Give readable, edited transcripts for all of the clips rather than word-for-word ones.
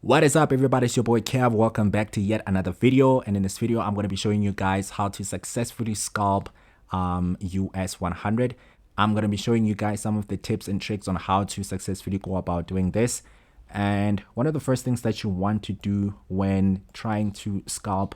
What is up, everybody? It's your boy Kev. Welcome back to yet another video. And in this video, I'm going to be showing you guys how to successfully scalp US 100. I'm going to be showing you guys some of the tips and tricks on how to successfully go about doing this. And one of the first things that you want to do when trying to scalp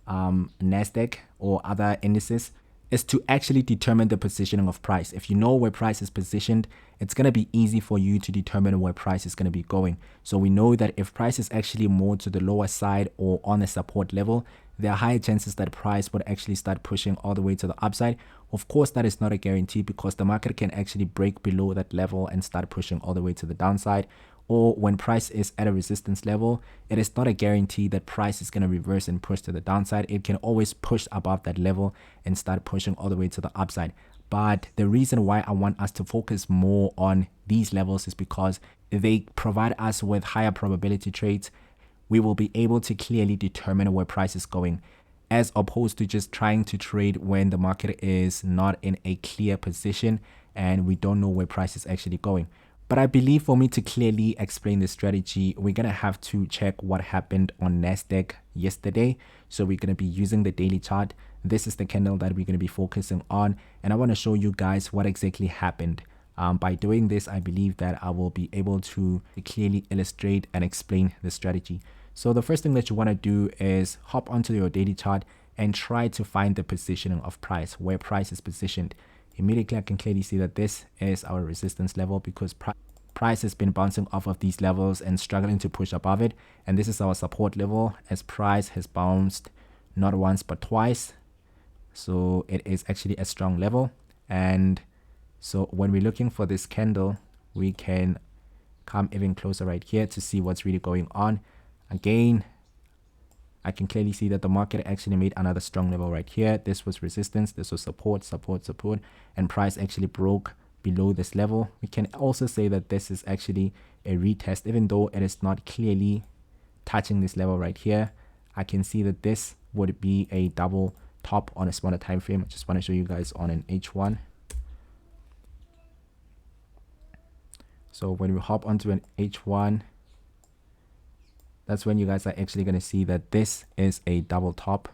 NASDAQ or other indices is to actually determine the positioning of price. If you know where price is positioned, it's going to be easy for you to determine where price is going to be going. So we know that if price is actually more to the lower side or on a support level, there are higher chances that price would actually start pushing all the way to the upside. Of course, that is not a guarantee because the market can actually break below that level and start pushing all the way to the downside. Or when price is at a resistance level, it is not a guarantee that price is going to reverse and push to the downside. It can always push above that level and start pushing all the way to the upside. But the reason why I want us to focus more on these levels is because they provide us with higher probability trades. We will be able to clearly determine where price is going, as opposed to just trying to trade when the market is not in a clear position and we don't know where price is actually going. But I believe for me to clearly explain the strategy, we're going to have to check what happened on NASDAQ yesterday. So we're going to be using the daily chart. This is the candle that we're going to be focusing on. And I want to show you guys what exactly happened. By doing this, I believe that I will be able to clearly illustrate and explain the strategy. So the first thing that you want to do is hop onto your daily chart and try to find the positioning of price, where price is positioned. Immediately, I can clearly see that this is our resistance level because price has been bouncing off of these levels and struggling to push above it. And this is our support level as price has bounced not once but twice. So it is actually a strong level. And so when we're looking for this candle, we can come even closer right here to see what's really going on. Again, I can clearly see that the market actually made another strong level right here. This was resistance, this was support, and price actually broke below this level. We can also say that this is actually a retest, even though it is not clearly touching this level right here. I can see that this would be a double top on a smaller time frame. I just want to show you guys on an H1. So when we hop onto an H1, that's when you guys are actually going to see that this is a double top.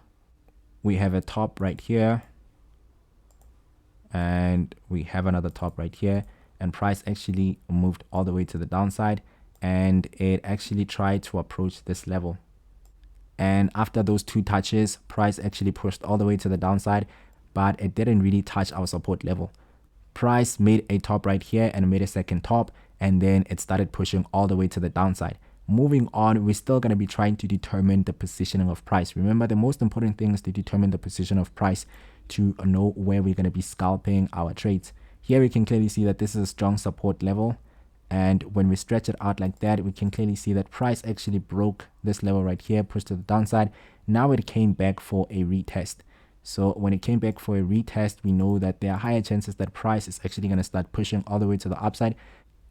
We have a top right here and we have another top right here, and price actually moved all the way to the downside and it actually tried to approach this level. And after those two touches, price actually pushed all the way to the downside, but it didn't really touch our support level. Price made a top right here and made a second top, and then it started pushing all the way to the downside. Moving on, we're still going to be trying to determine the positioning of price. Remember, the most important thing is to determine the position of price to know where we're going to be scalping our trades. Here we can clearly see that this is a strong support level. And when we stretch it out like that, we can clearly see that price actually broke this level right here, pushed to the downside. Now it came back for a retest. So when it came back for a retest, we know that there are higher chances that price is actually going to start pushing all the way to the upside.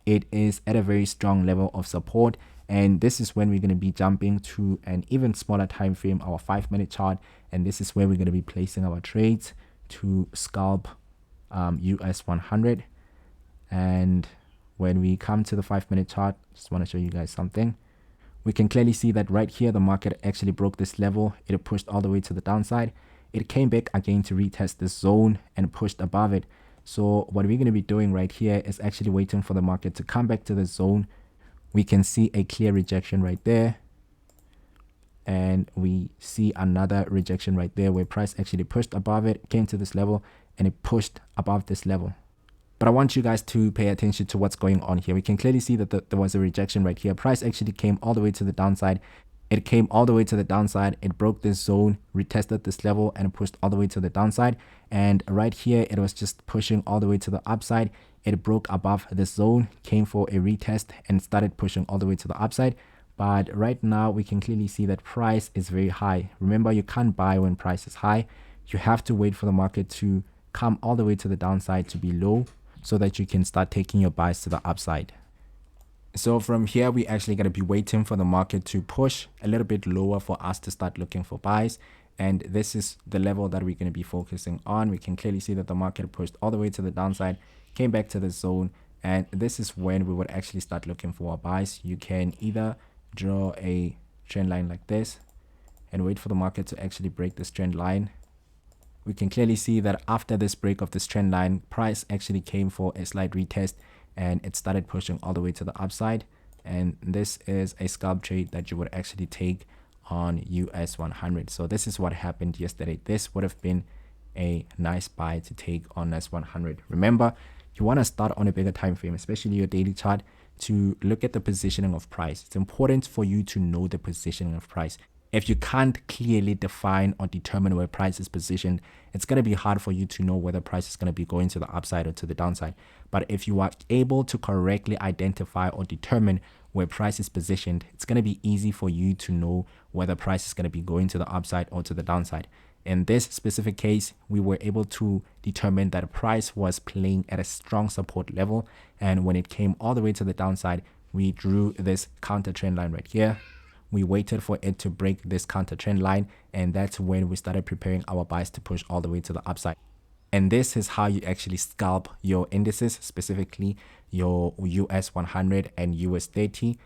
It is at a very strong level of support. And this is when we're going to be jumping to an even smaller time frame, our 5-minute chart. And this is where we're going to be placing our trades to scalp US 100. And when we come to the 5-minute chart, just want to show you guys something. We can clearly see that right here, the market actually broke this level. It pushed all the way to the downside. It came back again to retest this zone and pushed above it. So what we're going to be doing right here is actually waiting for the market to come back to the zone. We can see a clear rejection right there. And we see another rejection right there where price actually pushed above it, came to this level, and it pushed above this level. But I want you guys to pay attention to what's going on here. We can clearly see that there was a rejection right here. Price actually came all the way to the downside. It came all the way to the downside. It broke this zone, retested this level, and pushed all the way to the downside. And right here, it was just pushing all the way to the upside. It broke above this zone, came for a retest, and started pushing all the way to the upside. But right now, we can clearly see that price is very high. Remember, you can't buy when price is high. You have to wait for the market to come all the way to the downside to be low so that you can start taking your buys to the upside. So from here, we're actually going to be waiting for the market to push a little bit lower for us to start looking for buys. And this is the level that we're going to be focusing on. We can clearly see that the market pushed all the way to the downside, came back to the zone, and this is when we would actually start looking for our buys. You can either draw a trend line like this and wait for the market to actually break this trend line. We can clearly see that after this break of this trend line, price actually came for a slight retest and it started pushing all the way to the upside. And this is a scalp trade that you would actually take on US 100. So this is what happened yesterday. This would have been a nice buy to take on US 100. Remember, you want to start on a bigger time frame, especially your daily chart, to look at the positioning of price. It's important for you to know the positioning of price. If you can't clearly define or determine where price is positioned, it's going to be hard for you to know whether price is going to be going to the upside or to the downside. But if you are able to correctly identify or determine where price is positioned, it's going to be easy for you to know whether price is going to be going to the upside or to the downside. In this specific case, we were able to determine that price was playing at a strong support level. And when it came all the way to the downside, we drew this counter trend line right here. We waited for it to break this counter trend line, and that's when we started preparing our buys to push all the way to the upside. And this is how you actually scalp your indices, specifically your US 100 and US 30.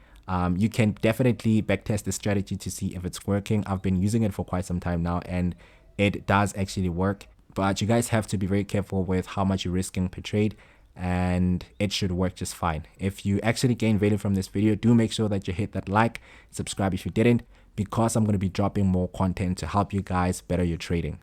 You can definitely backtest the strategy to see if it's working. I've been using it for quite some time now, and it does actually work. But you guys have to be very careful with how much you're risking per trade, and it should work just fine. If you actually gain value from this video, do make sure that you hit that like, subscribe if you didn't, because I'm going to be dropping more content to help you guys better your trading.